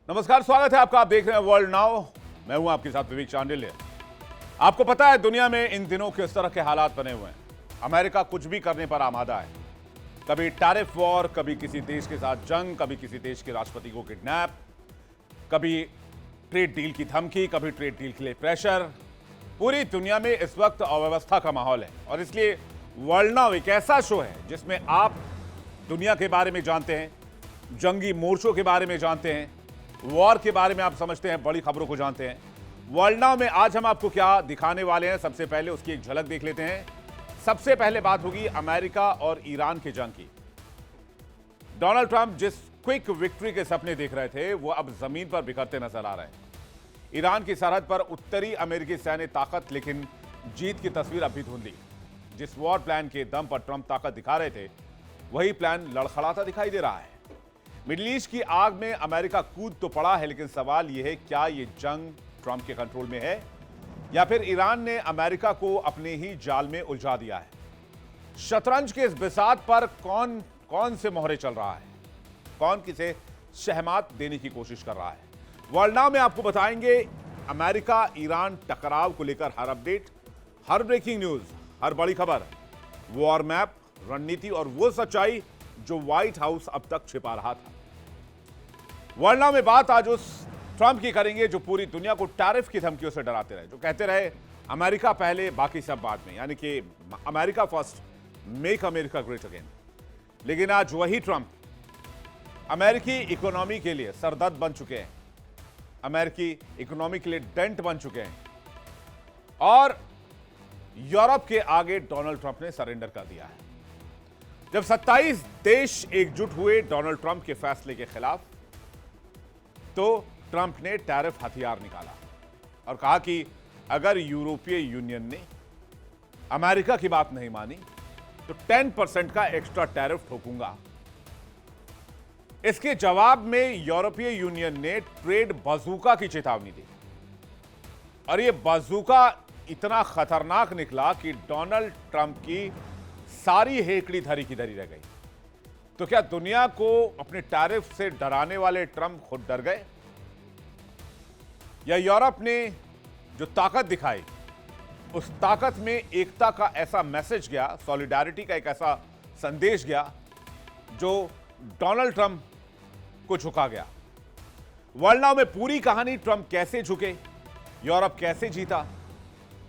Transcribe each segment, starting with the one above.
नमस्कार, स्वागत है आपका। आप देख रहे हैं वर्ल्ड नाउ। मैं हूं आपके साथ विवेक चांडिल्य। आपको पता है दुनिया में इन दिनों किस तरह के हालात बने हुए हैं। अमेरिका कुछ भी करने पर आमादा है। कभी टैरिफ वॉर, कभी किसी देश के साथ जंग, कभी किसी देश के राष्ट्रपति को किडनैप, कभी ट्रेड डील की धमकी, कभी ट्रेड डील के लिए प्रेशर। पूरी दुनिया में इस वक्त अव्यवस्था का माहौल है और इसलिए वर्ल्ड नाउ एक ऐसा शो है जिसमें आप दुनिया के बारे में जानते हैं, जंगी मोर्चों के बारे में जानते हैं, वॉर के बारे में आप समझते हैं, बड़ी खबरों को जानते हैं। वर्ल्ड नाउ में आज हम आपको क्या दिखाने वाले हैं, सबसे पहले उसकी एक झलक देख लेते हैं। सबसे पहले बात होगी अमेरिका और ईरान के जंग की। डोनाल्ड ट्रंप जिस क्विक विक्ट्री के सपने देख रहे थे वो अब जमीन पर बिखरते नजर आ रहे हैं। ईरान की सरहद पर उत्तरी अमेरिकी सैन्य ताकत, लेकिन जीत की तस्वीर अभी धुंधली। जिस वॉर प्लान के दम पर ट्रंप ताकत दिखा रहे थे वही प्लान लड़खड़ाता दिखाई दे रहा है। मिडिल ईस्ट की आग में अमेरिका कूद तो पड़ा है, लेकिन सवाल यह है क्या यह जंग ट्रंप के कंट्रोल में है या फिर ईरान ने अमेरिका को अपने ही जाल में उलझा दिया है। शतरंज के इस बिसात पर कौन कौन से मोहरे चल रहा है, कौन किसे शहमात देने की कोशिश कर रहा है। वर्ल्ड नाउ में आपको बताएंगे अमेरिका ईरान टकराव को लेकर हर अपडेट, हर ब्रेकिंग न्यूज, हर बड़ी खबर, वॉर मैप, रणनीति और वो सच्चाई जो व्हाइट हाउस अब तक छिपा रहा था। वर्ल्ड नाउ में बात आज उस ट्रंप की करेंगे जो पूरी दुनिया को टैरिफ की धमकियों से डराते रहे, जो कहते रहे अमेरिका पहले बाकी सब बाद में, यानी कि America first, make America great again. लेकिन आज वही ट्रंप अमेरिकी इकोनॉमी के लिए सरदर्द बन चुके हैं, अमेरिकी इकोनॉमी के लिए डेंट बन चुके हैं और यूरोप के आगे डोनाल्ड ट्रंप ने सरेंडर कर दिया है। जब 27 देश एकजुट हुए डोनाल्ड ट्रंप के फैसले के खिलाफ, तो ट्रंप ने टैरिफ हथियार निकाला और कहा कि अगर यूरोपीय यूनियन ने अमेरिका की बात नहीं मानी तो 10% का एक्स्ट्रा टैरिफ ठोकूंगा। इसके जवाब में यूरोपीय यूनियन ने ट्रेड बाजूका की चेतावनी दी और यह बाजूका इतना खतरनाक निकला कि डोनाल्ड ट्रंप की सारी हेकड़ी धरी की धरी रह गई। तो क्या दुनिया को अपने टैरिफ से डराने वाले ट्रंप खुद डर गए या यूरोप ने जो ताकत दिखाई उस ताकत में एकता का ऐसा मैसेज गया, सॉलिडारिटी का एक ऐसा संदेश गया जो डोनाल्ड ट्रंप को झुका गया। वर्ल्ड नाउ में पूरी कहानी, ट्रंप कैसे झुके, यूरोप कैसे जीता,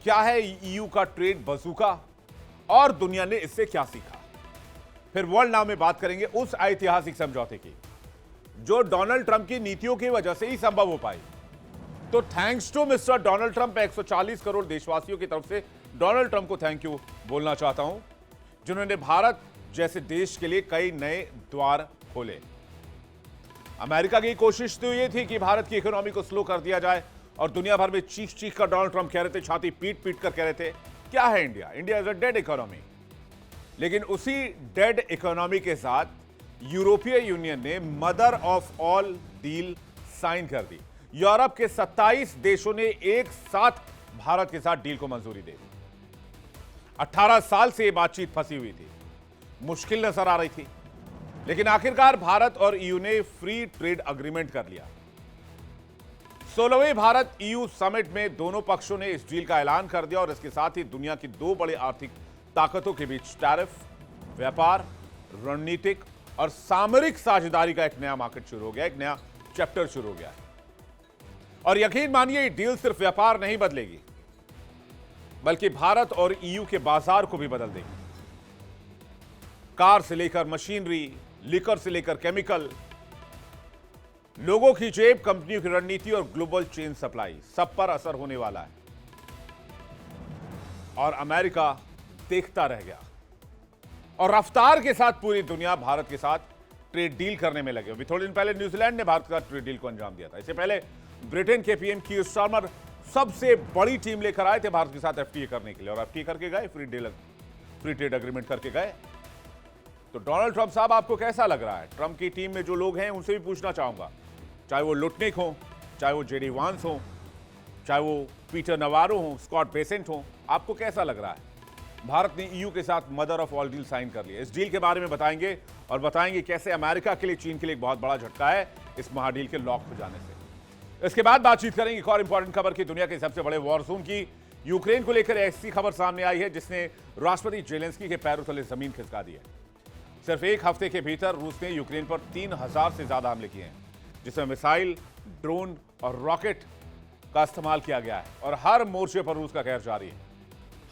क्या है ईयू का ट्रेड बजूका और दुनिया ने इससे क्या सीखा। फिर वर्ल्ड नाउ में बात करेंगे उस ऐतिहासिक समझौते की जो डोनाल्ड ट्रंप की नीतियों की वजह से ही संभव हो पाई। तो thanks to mister Donald Trump, 140 crore देशवासियों की तरफ से डोनाल्ड ट्रंप को थैंक यू बोलना चाहता हूं, जिन्होंने भारत जैसे देश के लिए कई नए द्वार खोले। अमेरिका की कोशिश तो यह थी कि भारत की इकोनॉमी को स्लो कर दिया जाए और दुनिया भर में चीख चीख कर डोनाल्ड ट्रंप कह रहे थे, छाती पीट पीट कर कह रहे थे क्या है India, India is a dead economy. लेकिन उसी डेड इकोनॉमी के साथ यूरोपीय यूनियन ने mother of all deal sign कर दी। यूरोप के 27 देशों ने एक साथ भारत के साथ डील को मंजूरी दे दी। 18 साल से यह बातचीत फंसी हुई थी, मुश्किल नजर आ रही थी, लेकिन आखिरकार भारत और ईयू ने फ्री ट्रेड अग्रीमेंट कर लिया। 16वें भारत ईयू समिट में दोनों पक्षों ने इस डील का ऐलान कर दिया और इसके साथ ही दुनिया की दो बड़ी आर्थिक ताकतों के बीच टैरिफ, व्यापार, रणनीतिक और सामरिक साझेदारी का एक नया मार्केट शुरू हो गया, एक नया चैप्टर शुरू हो गया है। और यकीन मानिए ये डील सिर्फ व्यापार नहीं बदलेगी बल्कि भारत और ईयू के बाजार को भी बदल देगी। कार से लेकर मशीनरी, लिकर से लेकर केमिकल, लोगों की जेब, कंपनियों की रणनीति और ग्लोबल चेन सप्लाई, सब पर असर होने वाला है। और अमेरिका देखता रह गया और रफ्तार के साथ पूरी दुनिया भारत के साथ ट्रेड डील करने में लगे। अभी थोड़े दिन पहले न्यूजीलैंड ने भारत के साथ ट्रेड डील को अंजाम दिया था। इससे पहले ब्रिटेन के पीएम कीर स्टारमर सबसे बड़ी टीम लेकर आए थे भारत के साथ एफटीए करने के लिए और एफटीए करके गए, फ्री ट्रेड एग्रीमेंट करके गए। तो डोनाल्ड ट्रंप साहब आपको कैसा लग रहा है? ट्रंप की टीम में जो लोग हैं उनसे भी पूछना चाहूंगा, चाहे वो लुटनिक हो, चाहे वो जेडी वांस हो, चाहे वो पीटर नवारो हो, स्कॉट बेसेंट हो, आपको कैसा लग रहा है? भारत ने ईयू के साथ mother of all deal sign कर लिया। इस डील के बारे में बताएंगे और बताएंगे कैसे अमेरिका के लिए चीन के लिए एक बहुत बड़ा झटका है, इस महाडील के लॉक हो जाने से। इसके बाद बातचीत करेंगे एक और इंपॉर्टेंट खबर की, दुनिया के सबसे बड़े वॉर जोन की यूक्रेन को लेकर ऐसी खबर सामने आई है जिसने राष्ट्रपति जेलेंस्की के पैरों तले जमीन खिसका दी है। सिर्फ एक हफ्ते के भीतर रूस ने यूक्रेन पर 3000 से ज्यादा हमले किए हैं, जिसमें मिसाइल, ड्रोन और रॉकेट का इस्तेमाल किया गया है और हर मोर्चे पर रूस का कहर जारी है।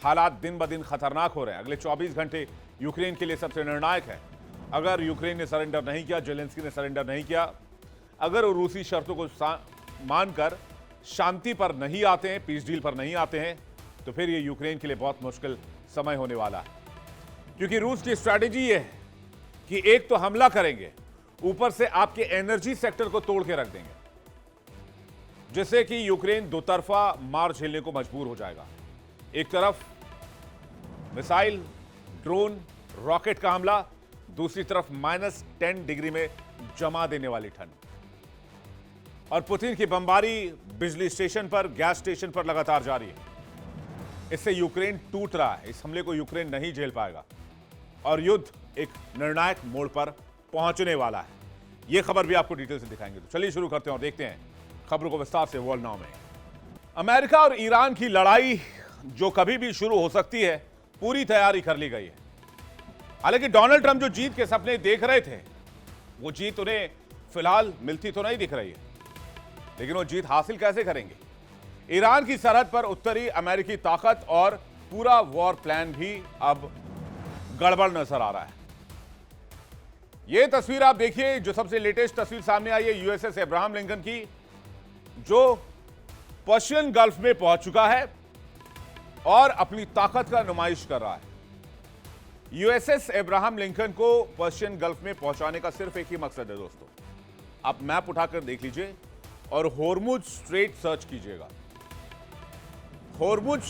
हालात दिन ब दिन खतरनाक हो रहे हैं। अगले 24 घंटे यूक्रेन के लिए सबसे निर्णायक है। अगर यूक्रेन ने सरेंडर नहीं किया, जेलेंस्की ने सरेंडर नहीं किया, अगर वो रूसी शर्तों को मानकर शांति पर नहीं आते हैं, पीस डील पर नहीं आते हैं, तो फिर ये यूक्रेन के लिए बहुत मुश्किल समय होने वाला है। क्योंकि रूस की स्ट्रैटेजी ये है कि एक तो हमला करेंगे, ऊपर से आपके एनर्जी सेक्टर को तोड़ के रख देंगे, जिससे कि यूक्रेन दो तरफा मार झेलने को मजबूर हो जाएगा। एक तरफ मिसाइल, ड्रोन, रॉकेट का हमला, दूसरी तरफ -10 डिग्री में जमा देने वाली ठंड और पुतिन की बमबारी बिजली स्टेशन पर, गैस स्टेशन पर लगातार जारी है। इससे यूक्रेन टूट रहा है। इस हमले को यूक्रेन नहीं झेल पाएगा और युद्ध एक निर्णायक मोड़ पर पहुंचने वाला है। यह खबर भी आपको डिटेल से दिखाएंगे। तो चलिए शुरू करते हैं और देखते हैं खबरों को विस्तार से वर्ल्ड नाउ में। अमेरिका और ईरान की लड़ाई जो कभी भी शुरू हो सकती है, पूरी तैयारी कर ली गई है। हालांकि डोनाल्ड ट्रंप जो जीत के सपने देख रहे थे, वो जीत उन्हें फिलहाल मिलती तो नहीं दिख रही है, लेकिन वो जीत हासिल कैसे करेंगे? ईरान की सरहद पर उत्तरी अमेरिकी ताकत और पूरा वॉर प्लान भी अब गड़बड़ नजर आ रहा है। यह तस्वीर आप देखिए, जो सबसे लेटेस्ट तस्वीर सामने आई है यूएसएस अब्राहम लिंकन की, जो पर्शियन गल्फ में पहुंच चुका है और अपनी ताकत का नुमाइश कर रहा है। यूएसएस अब्राहम लिंकन को पर्शियन गल्फ में पहुंचाने का सिर्फ एक ही मकसद है दोस्तों। आप मैप उठाकर देख लीजिए और होर्मुज स्ट्रेट सर्च कीजिएगा। होर्मुज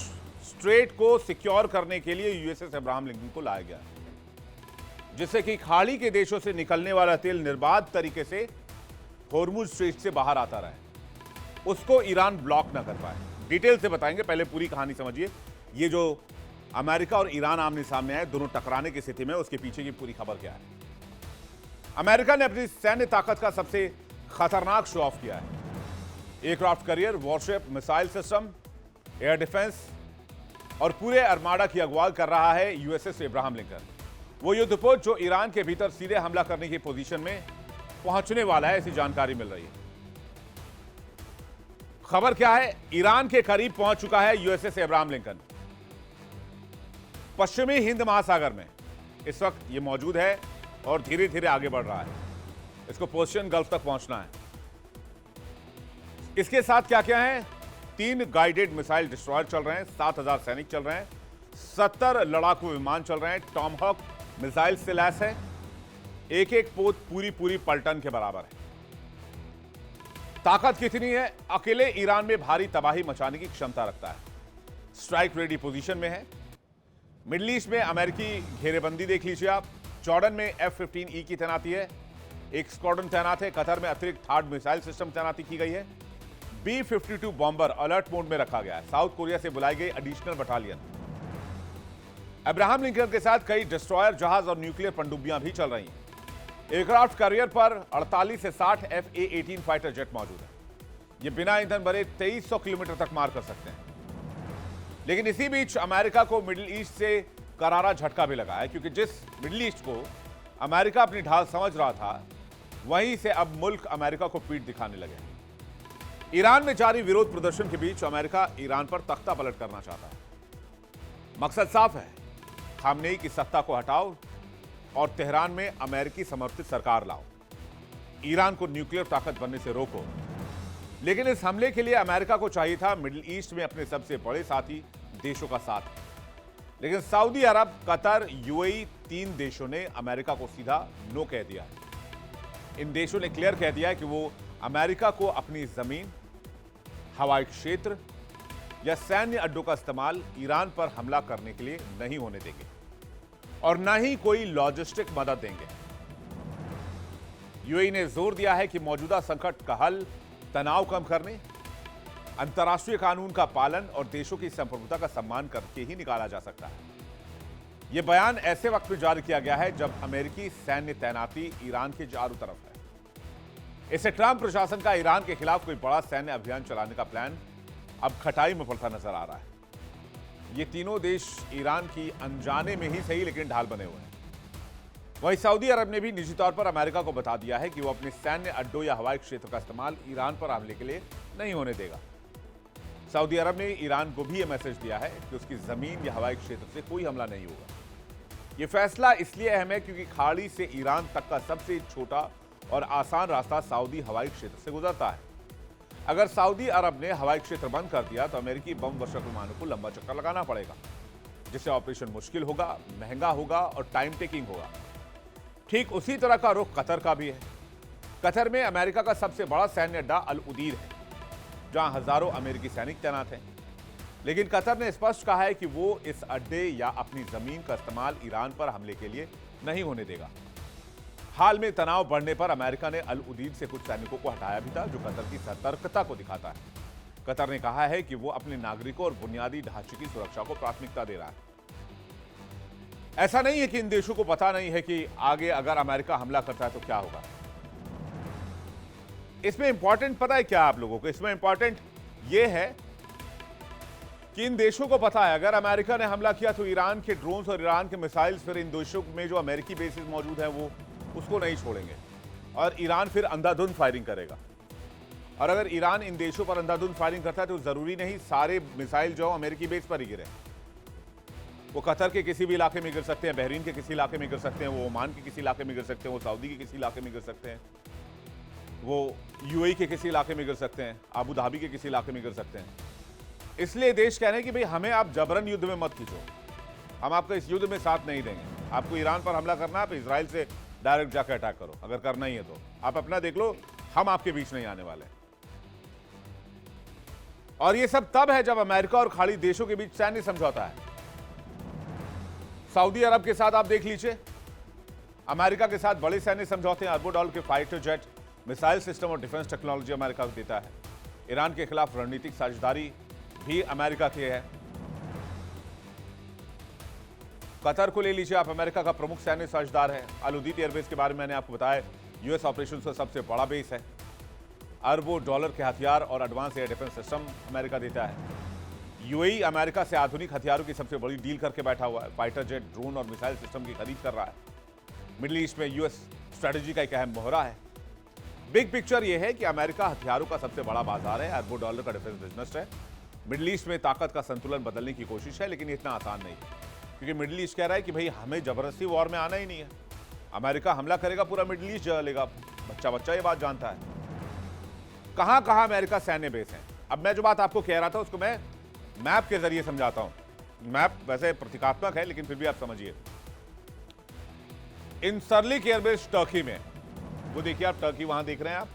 स्ट्रेट को सिक्योर करने के लिए यूएसएस अब्राहम लिंकन को लाया गया, जिससे कि खाड़ी के देशों से निकलने वाला तेल निर्बाध तरीके से होर्मुज स्ट्रेट से बाहर आता रहे, उसको ईरान ब्लॉक ना कर पाए। डिटेल से बताएंगे, पहले पूरी कहानी समझिए। ये जो अमेरिका और ईरान आमने सामने आए, दोनों टकराने की स्थिति में, उसके पीछे की पूरी खबर क्या है। अमेरिका ने अपनी सैन्य ताकत का सबसे खतरनाक शो ऑफ किया है। Aircraft carrier, worship, missile system, air defence और पूरे आर्माडा की अगुवाई कर रहा है यूएसएस अब्राहम लिंकन। वो युद्धपोत जो ईरान के भीतर सीधे हमला करने की पोजीशन में पहुंचने वाला है, ऐसी जानकारी मिल रही है। खबर क्या है? ईरान के करीब पहुंच चुका है यूएसएस अब्राहम लिंकन। पश्चिमी हिंद महासागर में इस वक्त ये मौजूद है और धीरे धीरे आगे बढ़ रहा है। इसको पर्शियन गल्फ तक पहुंचना है। इसके साथ क्या क्या है? 3 गाइडेड मिसाइल डिस्ट्रॉयर चल रहे हैं, 7000 सैनिक चल रहे हैं, 70 लड़ाकू विमान चल रहे हैं, टॉमहॉक मिसाइल से लैस है। एक एक पोत पूरी पलटन के बराबर है। ताकत कितनी है? अकेले ईरान में भारी तबाही मचाने की क्षमता रखता है। स्ट्राइक रेडी पोजीशन में है। मिडिल ईस्ट में अमेरिकी घेरेबंदी देख लीजिए आप। जॉर्डन में F-15E की तैनाती है, एक स्क्वाड्रन तैनात है। कतर में अतिरिक्त थार्ड मिसाइल सिस्टम तैनाती की गई है। B-52 बॉम्बर अलर्ट मोड में रखा गया है। साउथ कोरिया से बुलाई गई एडिशनल बटालियन। अब्राहम लिंकन के साथ कई डिस्ट्रॉयर, जहाज और न्यूक्लियर पनडुब्बियां भी चल रही हैं। एयरक्राफ्ट कैरियर पर 48 से 60 F-A-18 फाइटर जेट मौजूद है। ये बिना ईंधन भरे 2300 किलोमीटर तक मार कर सकते हैं। लेकिन इसी बीच अमेरिका को मिडिल ईस्ट से करारा झटका भी लगा है, क्योंकि जिस मिडिल ईस्ट को अमेरिका अपनी ढाल समझ रहा था, वहीं से अब मुल्क अमेरिका को पीठ दिखाने लगे। ईरान में जारी विरोध प्रदर्शन के बीच अमेरिका ईरान पर तख्ता पलट करना चाहता है। मकसद साफ है, खामनेई की सत्ता को हटाओ और तेहरान में अमेरिकी समर्थित सरकार लाओ। ईरान को न्यूक्लियर ताकत बनने से रोको। लेकिन इस हमले के लिए अमेरिका को चाहिए था मिडिल ईस्ट में अपने सबसे बड़े साथी देशों का साथ। लेकिन सऊदी अरब, कतर, यूएई, 3 देशों ने अमेरिका को सीधा नो कह दिया है। इन देशों ने क्लियर कह दिया है कि वो अमेरिका को अपनी जमीन, हवाई क्षेत्र या सैन्य अड्डों का इस्तेमाल ईरान पर हमला करने के लिए नहीं होने देंगे और न ही कोई लॉजिस्टिक मदद देंगे। यूएई ने जोर दिया है कि मौजूदा संकट का हल तनाव कम करने, अंतर्राष्ट्रीय कानून का पालन और देशों की संप्रभुता का सम्मान करके ही निकाला जा सकता है। यह बयान ऐसे वक्त में जारी किया गया है जब अमेरिकी सैन्य तैनाती ईरान के चारों तरफ है। इससे ट्रंप प्रशासन का ईरान के खिलाफ कोई बड़ा सैन्य अभियान चलाने का प्लान अब खटाई में पड़ता नजर आ रहा है। ये तीनों देश ईरान की अनजाने में ही सही लेकिन ढाल बने हुए हैं। वहीं सऊदी अरब ने भी निजी तौर पर अमेरिका को बता दिया है कि वो अपने सैन्य अड्डों या हवाई क्षेत्र का इस्तेमाल ईरान पर हमले के लिए नहीं होने देगा। सऊदी अरब ने ईरान को भी यह मैसेज दिया है कि उसकी जमीन या हवाई क्षेत्र से कोई हमला नहीं होगा। यह फैसला इसलिए अहम है क्योंकि खाड़ी से ईरान तक का सबसे छोटा और आसान रास्ता सऊदी हवाई क्षेत्र से गुजरता है। अगर सऊदी अरब ने हवाई क्षेत्र बंद कर दिया तो अमेरिकी बम वर्षक विमानों को लंबा चक्कर लगाना पड़ेगा, जिससे ऑपरेशन मुश्किल होगा, महंगा होगा और टाइम टेकिंग होगा। ठीक उसी तरह का रुख कतर का भी है। कतर में अमेरिका का सबसे बड़ा सैन्य अड्डा अल उदीर है, जहां हजारों अमेरिकी सैनिक तैनात हैं। लेकिन कतर ने स्पष्ट कहा है कि वो इस अड्डे या अपनी जमीन का इस्तेमाल ईरान पर हमले के लिए नहीं होने देगा। हाल में तनाव बढ़ने पर अमेरिका ने अल उदीर से कुछ सैनिकों को हटाया भी था, जो कतर की सतर्कता को दिखाता है। कतर ने कहा है कि वो अपने नागरिकों और बुनियादी ढांचे की सुरक्षा को प्राथमिकता दे रहा है। ऐसा नहीं है कि इन देशों को पता नहीं है कि आगे अगर अमेरिका हमला करता है तो क्या होगा। इसमें इंपॉर्टेंट पता है क्या आप लोगों को? इसमें इंपॉर्टेंट यह है कि इन देशों को पता है अगर अमेरिका ने हमला किया तो ईरान के ड्रोन्स और ईरान के मिसाइल्स फिर इन देशों में जो अमेरिकी बेसिस मौजूद है वो उसको नहीं छोड़ेंगे और ईरान फिर अंधाधुंध फायरिंग करेगा। और अगर ईरान इन देशों पर अंधाधुंध फायरिंग करता है तो जरूरी नहीं सारे मिसाइल जो अमेरिकी बेस पर ही गिरे। वो कतर के किसी भी इलाके में गिर सकते हैं, बहरीन के किसी इलाके में गिर सकते हैं, वो ओमान के किसी इलाके में गिर सकते हैं, वो सऊदी के किसी इलाके में गिर सकते हैं, वो यूएई के किसी इलाके में गिर सकते हैं, आबू धाबी के किसी इलाके में गिर सकते हैं। इसलिए देश कह रहे हैं कि भाई हमें आप जबरन युद्ध में मत खींचो, हम आपको इस युद्ध में साथ नहीं देंगे। आपको ईरान पर हमला करना है, आप इजराइल से डायरेक्ट जाकर अटैक करो, अगर करना ही है तो आप अपना देख लो, हम आपके बीच नहीं आने वाले। और ये सब तब है जब अमेरिका और खाड़ी देशों के बीच सैन्य समझौता है। सऊदी अरब के साथ आप देख लीजिए, अमेरिका के साथ बड़े सैन्य समझौते हैं, अरबों डॉलर के फाइटर जेट, मिसाइल सिस्टम और डिफेंस टेक्नोलॉजी अमेरिका को देता है। ईरान के खिलाफ रणनीतिक साझेदारी भी अमेरिका की है। कतर को ले लीजिए आप, अमेरिका का प्रमुख सैन्य साझेदार है। अल उदीर एयरबेस के बारे में मैंने आपको बताया, यूएस ऑपरेशन का सबसे बड़ा बेस है। अरबों डॉलर के हथियार और advance air defence system America देता है। यूएई अमेरिका से आधुनिक हथियारों की सबसे बड़ी डील करके बैठा हुआ है, फाइटर जेट, ड्रोन और मिसाइल सिस्टम की खरीद कर रहा है। मिडिल ईस्ट में यूएस स्ट्रेटेजी का एक अहम मोहरा है। बिग पिक्चर यह है कि अमेरिका हथियारों का सबसे बड़ा बाजार है, अरबों डॉलर का डिफेंस बिजनेस है। मिडिल ईस्ट में ताकत का संतुलन बदलने की कोशिश है, लेकिन इतना आसान नहीं, क्योंकि मिडिल ईस्ट कह रहा है कि भाई हमें जबरदस्ती वॉर में आना ही नहीं है। अमेरिका हमला करेगा, पूरा मिडिल ईस्ट जला लेगा, बच्चा बच्चा ये बात जानता है। कहां कहां अमेरिका सैन्य बेस है। अब मैं जो बात आपको कह रहा था उसको मैं मैप के जरिए समझाता हूं। मैप वैसे प्रतीकात्मक है लेकिन फिर भी आप समझिए। इंसरलिक एयरबेस टर्की में, वो देखिए आप, टर्की वहां देख रहे हैं आप,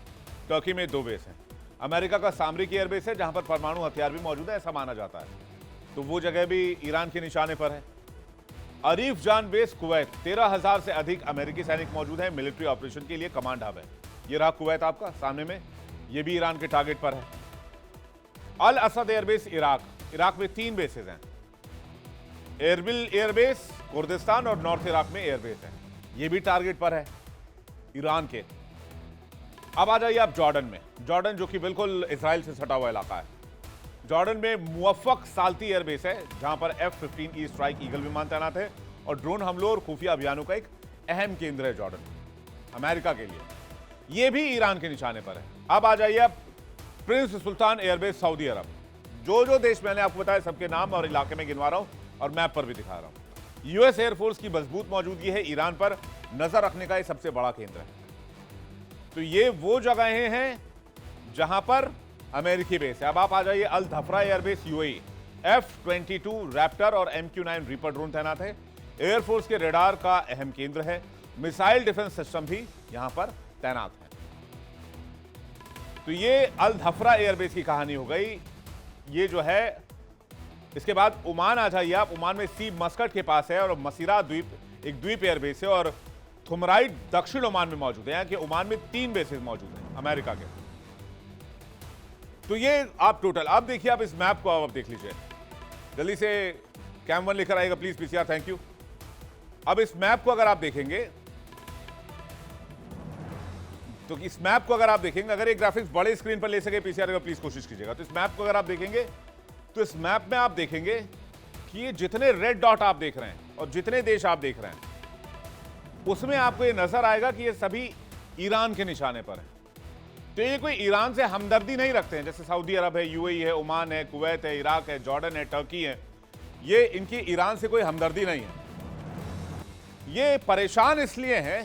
टर्की में 2 बेस हैं। अमेरिका का सामरिक एयरबेस है जहां पर परमाणु हथियार भी मौजूद है, ऐसा माना जाता है, तो वो जगह भी ईरान के निशाने पर है। अरीफ जान बेस कुवैत, 13,000 से अधिक अमेरिकी सैनिक मौजूद हैं, मिलिट्री ऑपरेशन के लिए कमांड हब है। ये रहा कुवैत आपका सामने में, ये भी ईरान के टारगेट पर है। अल असद एयरबेस इराक, इराक में 3 बेसेस हैं। एरबिल एयरबेस कुर्दिस्तान और नॉर्थ इराक में एयरबेस है, ये भी टारगेट पर है ईरान के। अब आ जाइए आप जॉर्डन में, जॉर्डन जो कि बिल्कुल इजराइल से सटा हुआ इलाका है। जॉर्डन में मुवफ्फक साल्ती एयरबेस है जहां पर F-15E स्ट्राइक ईगल विमान तैनात है और ड्रोन हमलों और खुफिया अभियानों का एक अहम केंद्र है जॉर्डन अमेरिका के लिए। यह भी ईरान के निशाने पर है। अब आ जाइए आप प्रिंस सुल्तान एयरबेस सऊदी अरब। जो देश मैंने आपको बताया सबके नाम और इलाके में गिनवा रहा हूं और मैप पर भी दिखा रहा हूं। यूएस एयरफोर्स की मजबूत मौजूदगी है, ईरान पर नजर रखने का यह सबसे बड़ा केंद्र है। तो ये वो जगहें हैं जहां पर अमेरिकी बेस है। अब आप आ जाइए अल धफरा एयरबेस यूएई, F-22 रैप्टर और MQ-9 रीपर ड्रोन तैनात है। एयरफोर्स के रेडार का अहम केंद्र है। मिसाइल डिफेंस सिस्टम भी यहां पर तैनात है। तो ये अल धफरा एयरबेस की कहानी हो गई। ये जो है, इसके बाद ओमान आ जाइए आप, ओमान में सी मस्कट के पास है और मसीरा द्वीप एक द्वीप एयरबेस है और थुमराइट दक्षिण ओमान में मौजूद है। यहाँ के ओमान में 3 बेसेस मौजूद हैं अमेरिका के। तो ये आप टोटल, आप देखिए, आप इस मैप को आप देख लीजिए जल्दी से। कैम 1 लेकर आएगा प्लीज, पीसीआर, थैंक यू। अब इस मैप को अगर आप देखेंगे तो इस मैप को अगर आप देखेंगे, अगर ये ग्राफिक्स बड़े स्क्रीन पर ले सके पीसीआर का प्लीज कोशिश कीजिएगा। तो इस मैप को अगर आप देखेंगे तो इस मैप में आप देखेंगे कि ये जितने रेड डॉट आप देख रहे हैं और जितने देश आप देख रहे हैं उसमें आपको ये नजर आएगा कि ये सभी ईरान के निशाने पर है। तो ये कोई ईरान से हमदर्दी नहीं रखते हैं, जैसे सऊदी अरब है, यूएई है, ओमान है, कुवैत है, इराक है, जॉर्डन है, टर्की है। ये इनकी ईरान से कोई हमदर्दी नहीं है। ये परेशान इसलिए है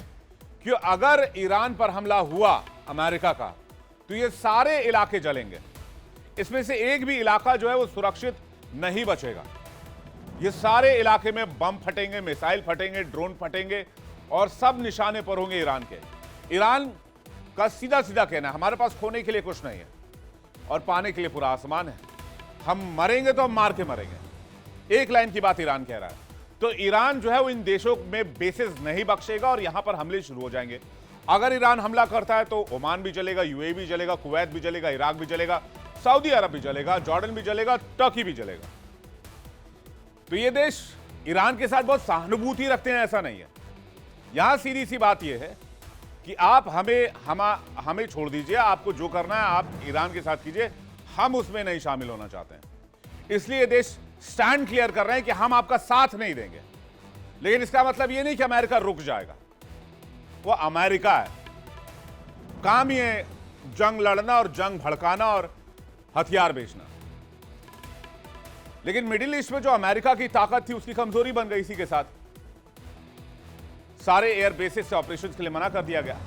कि अगर ईरान पर हमला हुआ अमेरिका का तो ये सारे इलाके जलेंगे। इसमें से एक भी इलाका जो है वो सुरक्षित नहीं बचेगा। ये सारे इलाके में बम फटेंगे, मिसाइल फटेंगे, ड्रोन फटेंगे और सब निशाने पर होंगे ईरान के। ईरान का सीधा सीधा कहना है हमारे पास खोने के लिए कुछ नहीं है और पाने के लिए पूरा आसमान है। हम मरेंगे तो हम मार के मरेंगे। एक लाइन की बात ईरान कह रहा है। तो ईरान जो है वो इन देशों में बेसिस नहीं बख्शेगा और यहां पर हमले शुरू हो जाएंगे। अगर ईरान हमला करता है तो ओमान भी जलेगा, यूएई भी जलेगा, कुवैत भी जलेगा, इराक भी जलेगा, सऊदी अरब भी जलेगा, जॉर्डन भी जलेगा, टर्की भी जलेगा। तो ये देश ईरान के साथ बहुत सहानुभूति रखते हैं ऐसा नहीं है। यहां सीधी सी बात यह है कि आप हमें छोड़ दीजिए, आपको जो करना है आप ईरान के साथ कीजिए, हम उसमें नहीं शामिल होना चाहते हैं। इसलिए ये देश स्टैंड क्लियर कर रहे हैं कि हम आपका साथ नहीं देंगे। लेकिन इसका मतलब ये नहीं कि अमेरिका रुक जाएगा। वो अमेरिका है, काम ये जंग लड़ना और जंग भड़काना और हथियार बेचना। लेकिन मिडिल ईस्ट में जो अमेरिका की ताकत थी उसकी कमजोरी बन गई। इसी के साथ सारे एयर बेसिस से ऑपरेशन के लिए मना कर दिया गया।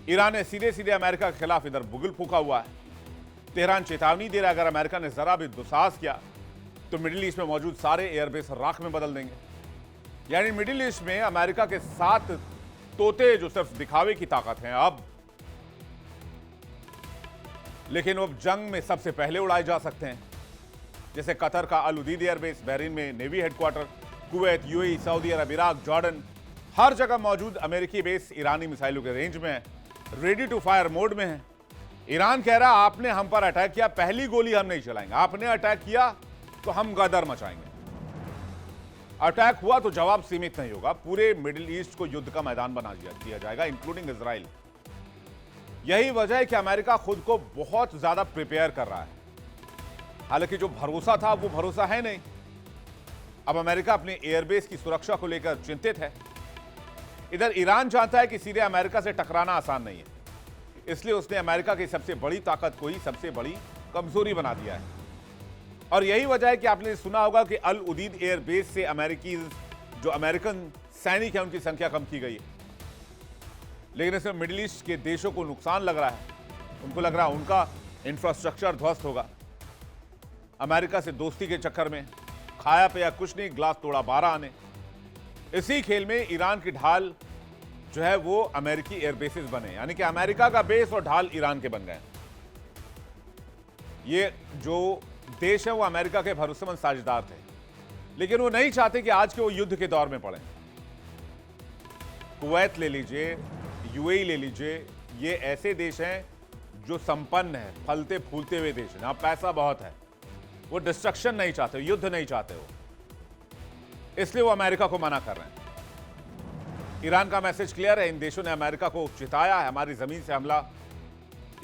ईरान ने सीधे सीधे अमेरिका के खिलाफ इधर बुगल फूका हुआ है। तेहरान चेतावनी दे रहा है अगर अमेरिका ने जरा भी दुस्साहस किया तो मिडिल ईस्ट में मौजूद सारे एयरबेस राख में बदल देंगे। यानी मिडिल ईस्ट में अमेरिका के 7 तोते जो सिर्फ दिखावे की ताकत हैं अब, लेकिन वो जंग में सबसे पहले उड़ाए जा सकते हैं। जैसे कतर का अल उदीद एयरबेस, बहरीन में navy headquarter, Kuwait, UAE, Saudi Arabia, Iraq, Jordan, हर जगह मौजूद अमेरिकी बेस ईरानी मिसाइलों के रेंज में है, रेडी टू फायर मोड में है। ईरान कह रहा आपने हम पर अटैक किया, पहली गोली हम नहीं चलाएंगे, आपने अटैक किया तो हम गदर मचाएंगे। अटैक हुआ तो जवाब सीमित नहीं होगा, पूरे मिडिल ईस्ट को युद्ध का मैदान बना दिया जाएगा, इंक्लूडिंग इजराइल। यही वजह है कि अमेरिका खुद को बहुत ज्यादा प्रिपेयर कर रहा है। हालांकि जो भरोसा था वो भरोसा है नहीं। अब अमेरिका अपने एयरबेस की सुरक्षा को लेकर चिंतित है। इधर ईरान जानता है कि सीधे अमेरिका से टकराना आसान नहीं है, इसलिए उसने अमेरिका की सबसे बड़ी ताकत को ही सबसे बड़ी कमजोरी बना दिया है। और यही वजह है कि आपने सुना होगा कि अल उदीद एयरबेस से जो अमेरिकन सैनिक हैं उनकी संख्या कम की गई है। लेकिन इसमें मिडिल ईस्ट के देशों को नुकसान लग रहा है। उनको लग रहा है उनका इंफ्रास्ट्रक्चर ध्वस्त होगा। अमेरिका से दोस्ती के चक्कर में खाया पिया कुछ नहीं, ग्लास तोड़ा 12 आने। इसी खेल में ईरान की ढाल जो है वो अमेरिकी एयरबेसेस बने, यानी कि अमेरिका का बेस और ढाल ईरान के बन गए। ये जो देश है वो अमेरिका के भरोसेमंद साझेदार थे, लेकिन वो नहीं चाहते कि आज के वो युद्ध के दौर में पड़े। कुवैत ले लीजिए, यूएई ले लीजिए, ये ऐसे देश हैं जो संपन्न है, फलते फूलते हुए देश हैं, जहां पैसा बहुत है। वो डिस्ट्रक्शन नहीं चाहते, युद्ध नहीं चाहते वो, इसलिए वो अमेरिका को मना कर रहे हैं। ईरान का मैसेज क्लियर है, इन देशों ने अमेरिका को चिताया है, हमारी जमीन से हमला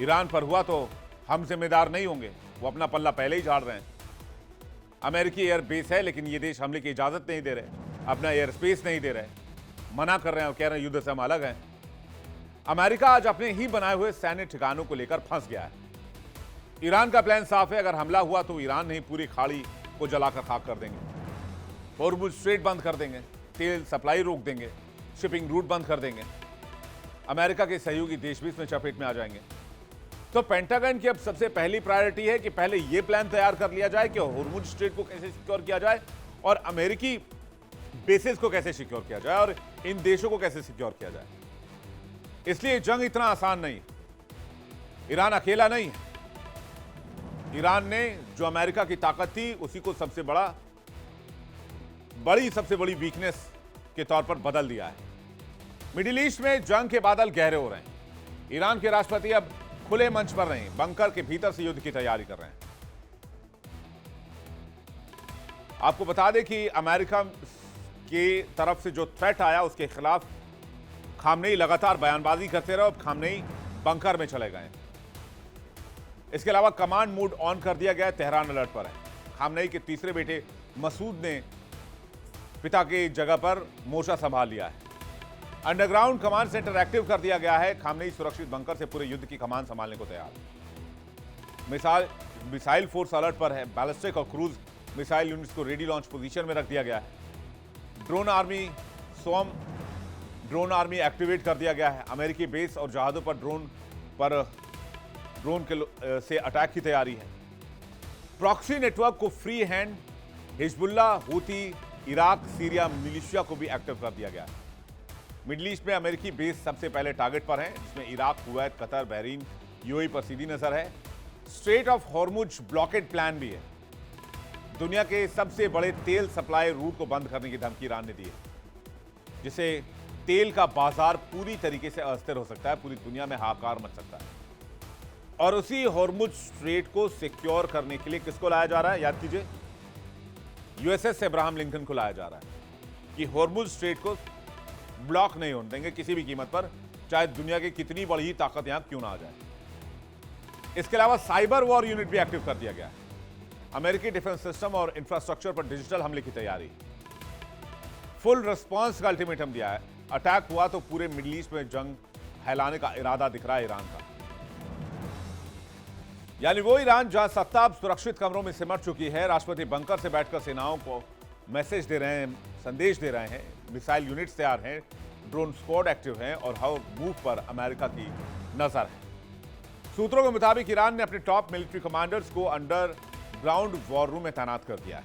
ईरान पर हुआ तो हम जिम्मेदार नहीं होंगे। वो अपना पल्ला पहले ही झाड़ रहे हैं। अमेरिकी एयर बेस है लेकिन ये देश हमले की इजाजत नहीं दे रहे, अपना एयर स्पेस नहीं दे रहे, मना कर रहे हैं और कह रहे हैं युद्ध से हम अलग हैं। अमेरिका आज अपने ही बनाए हुए सैन्य ठिकानों को लेकर फंस गया है। ईरान का प्लान साफ है, अगर हमला हुआ तो ईरान नहीं पूरी खाड़ी को जलाकर खाक कर देंगे, हॉर्मुज़ स्ट्रेट बंद कर देंगे, तेल सप्लाई रोक देंगे, शिपिंग रूट बंद कर देंगे। अमेरिका के सहयोगी देश भी इसमें चपेट में आ जाएंगे। तो पेंटागन की अब सबसे पहली प्रायोरिटी है कि पहले यह प्लान तैयार कर लिया जाए कि हॉर्मुज़ स्ट्रेट को कैसे सिक्योर किया जाए और अमेरिकी बेसेस को कैसे सिक्योर किया जाए और इन देशों को कैसे सिक्योर किया जाए। इसलिए जंग इतना आसान नहीं। ईरान अकेला नहीं है। ईरान ने जो अमेरिका की ताकत थी उसी को सबसे बड़ी वीकनेस के तौर पर बदल दिया है। मिडिल ईस्ट में जंग के बादल गहरे हो रहे हैं। ईरान के राष्ट्रपति अब खुले मंच पर नहीं, बंकर के भीतर से युद्ध की तैयारी कर रहे हैं। आपको बता दें कि अमेरिका की तरफ से जो थ्रेट आया उसके खिलाफ खामनेई लगातार बयानबाजी करते रहे। अब खामनेई बंकर में चले गए। इसके अलावा कमांड मोड ऑन कर दिया गया है, तेहरान अलर्ट पर है। खामनेई के तीसरे बेटे मसूद ने पिता की जगह पर मोर्चा संभाल लिया है। अंडरग्राउंड कमांड सेंटर एक्टिव कर दिया गया है। खामनेई सुरक्षित बंकर से पूरे युद्ध की कमान संभालने को तैयार। मिसाइल फोर्स अलर्ट पर है। बैलिस्टिक और क्रूज मिसाइल यूनिट्स को रेडी लॉन्च पोजीशन में रख दिया गया है। ड्रोन आर्मी एक्टिवेट कर दिया गया है। अमेरिकी बेस और जहाजों पर ड्रोन से अटैक की तैयारी है। प्रॉक्सी नेटवर्क को free hand Hezbollah, Houthi, Iraq, Syria militia को भी एक्टिव कर दिया गया है। मिडिल ईस्ट में अमेरिकी बेस सबसे पहले टारगेट पर है, जिसमें Iraq, Kuwait, Qatar, Bahrain, UAE पर सीधी नजर है। Straight of Hormuz blockade plan भी है। दुनिया के सबसे बड़े तेल सप्लाई रूट को बंद करने की धमकी ईरान ने दी है, जिससे तेल का बाजार पूरी तरीके से अस्थिर हो सकता है, पूरी दुनिया में हाहाकार मच सकता है। और उसी हॉर्मुज स्ट्रेट को सिक्योर करने के लिए किसको लाया जा रहा है? याद कीजिए, यूएसएस अब्राहम लिंकन को लाया जा रहा है कि हॉर्मुज स्ट्रेट को ब्लॉक नहीं होने देंगे किसी भी कीमत पर, चाहे दुनिया की कितनी बड़ी ताकत यहां क्यों ना आ जाए। इसके अलावा साइबर वॉर यूनिट भी एक्टिव कर दिया गया है। अमेरिकी डिफेंस सिस्टम और इंफ्रास्ट्रक्चर पर डिजिटल हमले की तैयारी। फुल रिस्पॉन्स का अल्टीमेटम दिया है। अटैक हुआ तो पूरे मिडिल ईस्ट में जंग फैलाने का इरादा दिख रहा है ईरान का। यानी वो ईरान जहां सत्ता अब सुरक्षित कमरों में सिमट चुकी है। राष्ट्रपति बंकर से बैठकर सेनाओं को मैसेज दे रहे हैं, संदेश दे रहे हैं। मिसाइल यूनिट्स तैयार हैं, ड्रोन स्क्वाड एक्टिव हैं और हर मूव पर अमेरिका की नजर है। सूत्रों के मुताबिक ईरान ने अपने टॉप मिलिट्री कमांडर्स को अंडरग्राउंड वॉर रूम में तैनात कर दिया है।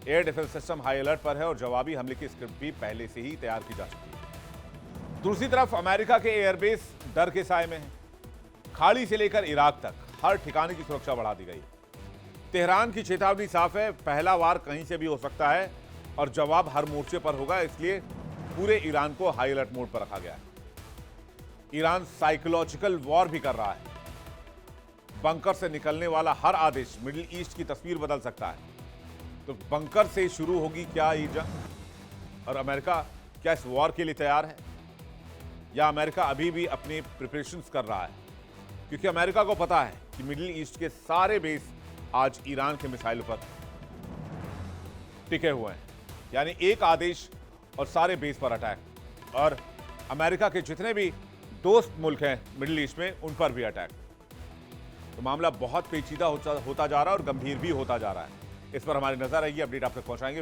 Air defence system high alert पर है और जवाबी हमले की स्क्रिप्ट भी पहले से ही तैयार की जा चुकी है। दूसरी तरफ अमेरिका के एयरबेस डर के साए में है। खाड़ी से लेकर इराक तक हर ठिकाने की सुरक्षा बढ़ा दी गई। तेहरान की चेतावनी साफ है, पहला वार कहीं से भी हो सकता है और जवाब हर मोर्चे पर होगा, इसलिए पूरे ईरान को हाई अलर्ट मोड पर रखा गया है। ईरान साइकोलॉजिकल वॉर भी कर रहा है। बंकर से निकलने वाला हर आदेश मिडिल ईस्ट की तस्वीर बदल सकता है। तो बंकर से शुरू होगी क्या ये जंग? और अमेरिका क्या इस वॉर के लिए तैयार है, या अमेरिका अभी भी अपनी प्रिपरेशंस कर रहा है? क्योंकि अमेरिका को पता है कि मिडिल ईस्ट के सारे बेस आज ईरान के मिसाइलों पर टिके हुए हैं। यानी एक आदेश और सारे बेस पर अटैक, और अमेरिका के जितने भी दोस्त मुल्क हैं मिडिल ईस्ट में उन पर भी अटैक। तो मामला बहुत पेचीदा होता जा रहा है और गंभीर भी होता जा रहा है। इस पर हमारी नजर रहेगी, अपडेट आप तक पहुंचाएंगे।